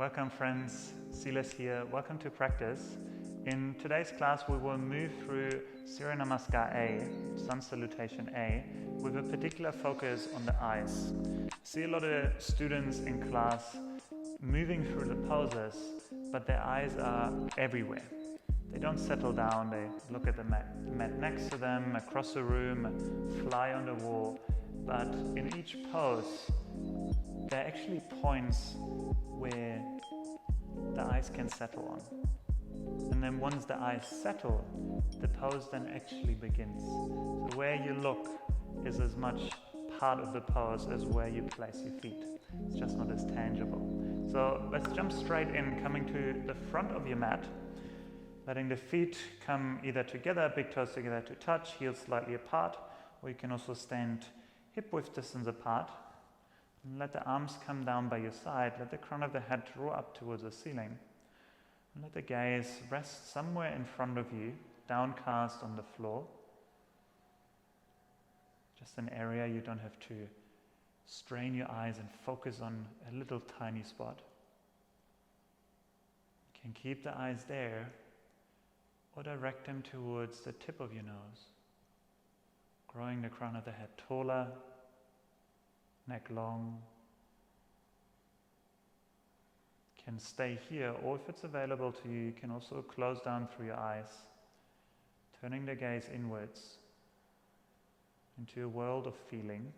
Welcome friends, Silas here. Welcome to practice. In today's class we will move through Surya Namaskar A, Sun Salutation A, with a particular focus on the eyes. I see a lot of students in class moving through the poses, but their eyes are everywhere. They don't settle down, they look at the mat next to them, across the room, fly on the wall, but in each pose there are actually points where the eyes can settle on. And then once the eyes settle, the pose then actually begins. So where you look is as much part of the pose as where you place your feet. It's just not as tangible. So let's jump straight in, coming to the front of your mat, letting the feet come either together, big toes together to touch, heels slightly apart, or you can also stand hip width distance apart. And let the arms come down by your side, let the crown of the head draw up towards the ceiling. And let the gaze rest somewhere in front of you, downcast on the floor. Just an area you don't have to strain your eyes and focus on a little tiny spot. You can keep the eyes there or direct them towards the tip of your nose, growing the crown of the head taller, neck long. Can stay here, or if it's available to you, you can also close down through your eyes, turning the gaze inwards into a world of feeling,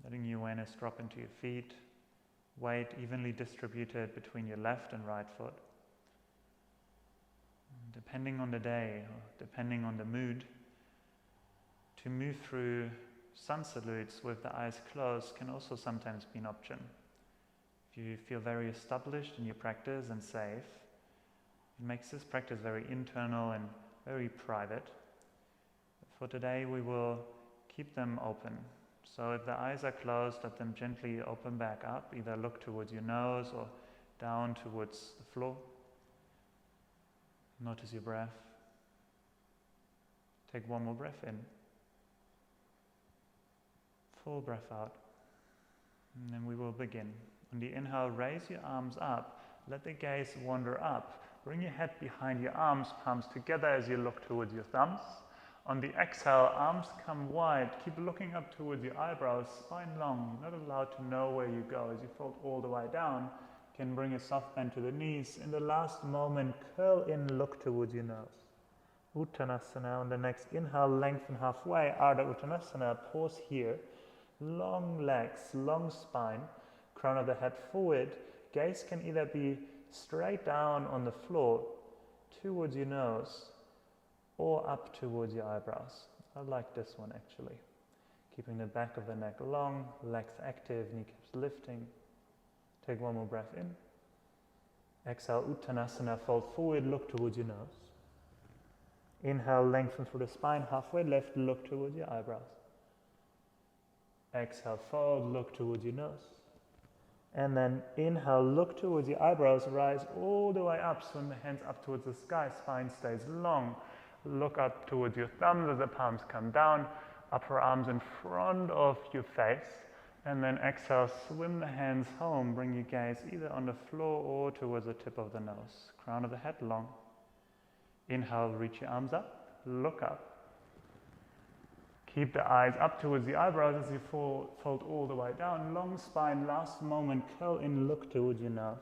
letting your awareness drop into your feet, weight evenly distributed between your left and right foot. Depending on the day, or depending on the mood, to move through sun salutes with the eyes closed can also sometimes be an option. If you feel very established in your practice and safe, it makes this practice very internal and very private. For today we will keep them open. So if the eyes are closed, let them gently open back up, either look towards your nose or down towards the floor. Notice your breath. Take one more breath in. Full breath out. And then we will begin. On the inhale, raise your arms up. Let the gaze wander up. Bring your head behind your arms, palms together as you look towards your thumbs. On the exhale, arms come wide. Keep looking up towards your eyebrows, spine long. You're not allowed to know where you go as you fold all the way down. You can bring a soft bend to the knees. In the last moment, curl in, look towards your nose. Uttanasana. On the next inhale, lengthen halfway. Ardha Uttanasana. Pause here. Long legs, long spine, crown of the head forward. Gaze can either be straight down on the floor towards your nose or up towards your eyebrows. I like this one actually. Keeping the back of the neck long, legs active, kneecaps lifting. Take one more breath in. Exhale, Uttanasana, fold forward, look towards your nose. Inhale, lengthen through the spine, halfway left, look towards your eyebrows. Exhale, fold, look towards your nose. And then inhale, look towards your eyebrows, rise all the way up, swing the hands up towards the sky, spine stays long. Look up towards your thumbs as the palms come down, upper arms in front of your face. And then exhale, swim the hands home, bring your gaze either on the floor or towards the tip of the nose. Crown of the head long. Inhale, reach your arms up, look up. Keep the eyes up towards the eyebrows as you fold all the way down. Long spine, last moment, curl in, look towards your nose.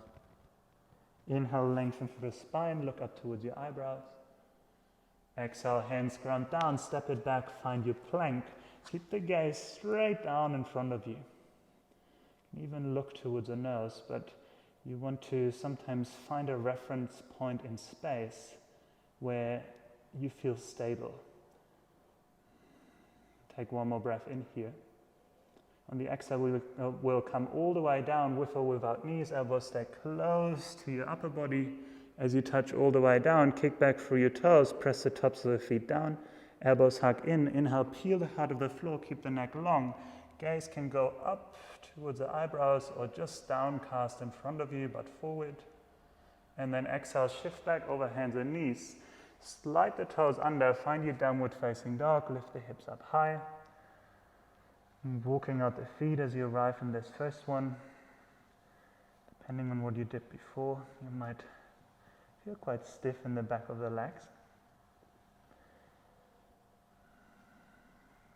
Inhale, lengthen through the spine, look up towards your eyebrows. Exhale, hands ground down, step it back, find your plank. Keep the gaze straight down in front of you. You can even look towards the nose, but you want to sometimes find a reference point in space where you feel stable. Take one more breath in here. On the exhale, we'll come all the way down with or without knees. Elbows stay close to your upper body. As you touch all the way down, kick back through your toes, press the tops of the feet down. Elbows hug in. Inhale, peel the heart of the floor, keep the neck long. Gaze can go up towards the eyebrows or just downcast in front of you, but forward. And then exhale, shift back over hands and knees. Slide the toes under, find your downward facing dog, lift the hips up high. And walking out the feet as you arrive in this first one. Depending on what you did before, you might feel quite stiff in the back of the legs.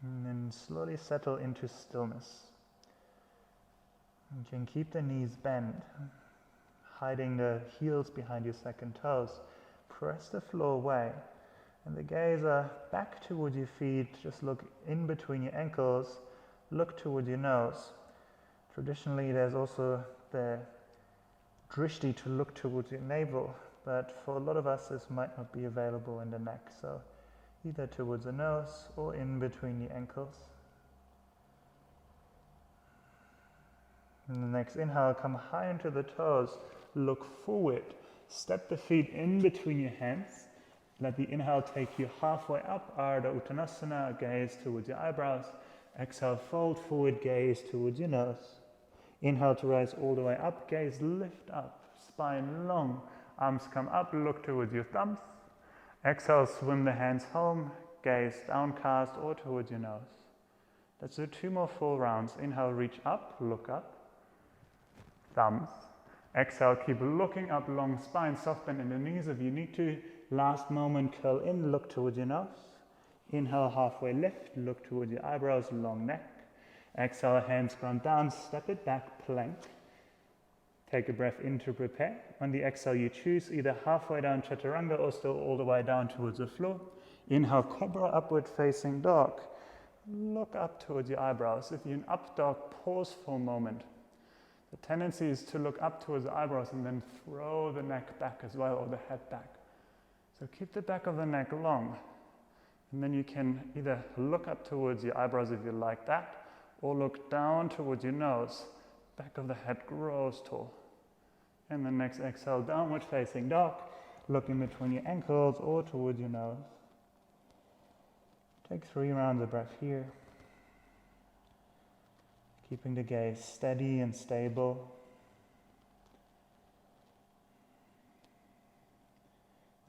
And then slowly settle into stillness. You can keep the knees bent, hiding the heels behind your second toes. Press the floor away, and the gaze back toward your feet. Just look in between your ankles, look toward your nose. Traditionally, there's also the Drishti to look towards your navel, but for a lot of us, this might not be available in the neck. So either towards the nose or in between the ankles. And the next inhale, come high into the toes, look forward, step the feet in between your hands, let the inhale take you halfway up, Ardha Uttanasana, gaze towards your eyebrows, exhale, fold forward, gaze towards your nose. Inhale to rise all the way up, gaze lift up, spine long, arms come up, look towards your thumbs. Exhale, swim the hands home, gaze downcast or towards your nose. Let's do 2 more full rounds. Inhale, reach up, look up, thumbs. Exhale, keep looking up, long spine, soft bend in the knees if you need to. Last moment, curl in, look towards your nose. Inhale, halfway lift, look towards your eyebrows, long neck. Exhale, hands ground down, step it back, plank. Take a breath in to prepare. On the exhale, you choose either halfway down chaturanga or still all the way down towards the floor. Inhale, cobra, upward facing dog. Look up towards your eyebrows. If you're in up dog, pause for a moment. The tendency is to look up towards the eyebrows and then throw the neck back as well, or the head back. So keep the back of the neck long. And then you can either look up towards your eyebrows if you like that, or look down towards your nose. Back of the head grows tall. And then next exhale, downward facing dog. Look in between your ankles or towards your nose. Take 3 rounds of breath here. Keeping the gaze steady and stable.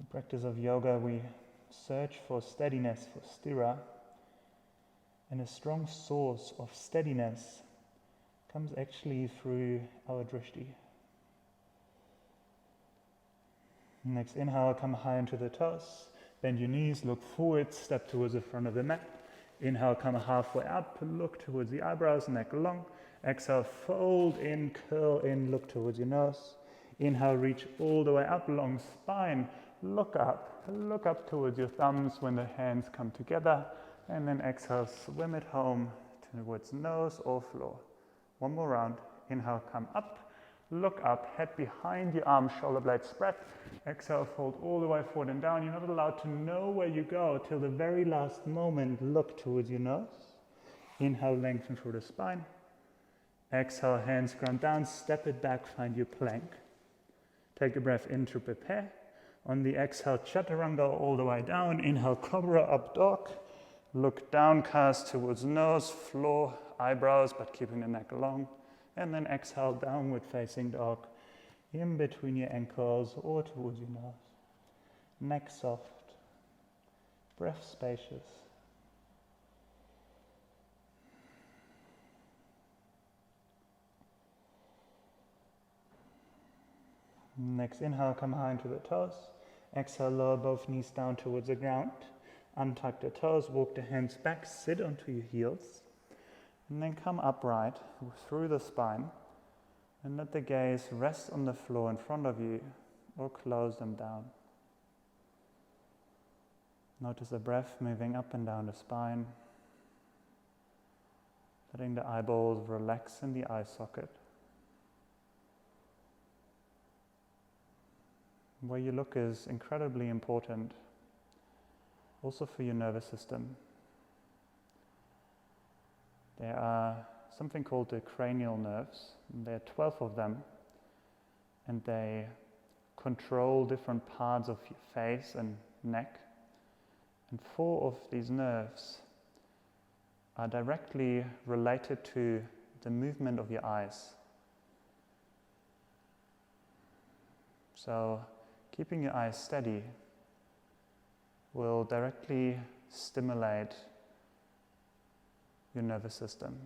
The practice of yoga, we search for steadiness, for sthira. And a strong source of steadiness comes actually through our drishti. Next inhale, come high into the toes. Bend your knees, look forward, step towards the front of the mat. Inhale, come halfway up, look towards the eyebrows, neck long. Exhale, fold in, curl in, look towards your nose. Inhale, reach all the way up, long spine. Look up towards your thumbs when the hands come together. And then exhale, swim it home towards nose or floor. 1 more round. Inhale, come up, look up, head behind your arms, shoulder blades spread. Exhale, fold all the way forward and down. You're not allowed to know where you go till the very last moment. Look towards your nose. Inhale, lengthen through the spine. Exhale, hands ground down, step it back, find your plank. Take a breath in to prepare. On the exhale, chaturanga all the way down. Inhale, cobra, up dog. Look downcast towards nose, floor, eyebrows, but keeping the neck long. And then exhale, downward facing dog, in between your ankles or towards your nose. Neck soft, breath spacious. Next inhale, come high into the toes. Exhale, lower both knees down towards the ground. Untuck the toes, walk the hands back, sit onto your heels. And then come upright through the spine and let the gaze rest on the floor in front of you or close them down. Notice the breath moving up and down the spine, letting the eyeballs relax in the eye socket. Where you look is incredibly important, also for your nervous system. There are something called the cranial nerves. There are 12 of them, and they control different parts of your face and neck. And 4 of these nerves are directly related to the movement of your eyes. So keeping your eyes steady will directly stimulate your nervous system.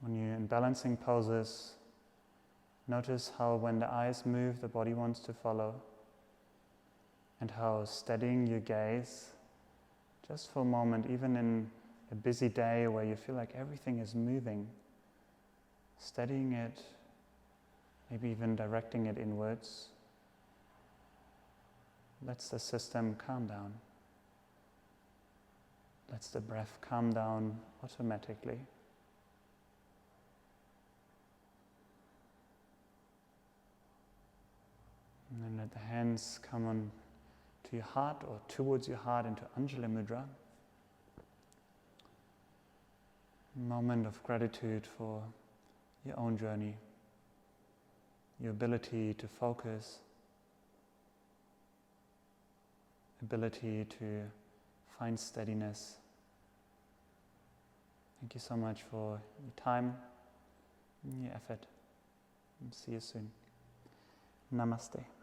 When you're in balancing poses, notice how when the eyes move, the body wants to follow, and how steadying your gaze, just for a moment, even in a busy day where you feel like everything is moving, steadying it, maybe even directing it inwards, lets the system calm down, lets the breath calm down automatically. And then let the hands come on to your heart or towards your heart into Anjali Mudra. A moment of gratitude for your own journey, your ability to focus, ability to find steadiness. Thank you so much for your time and your effort. And see you soon. Namaste.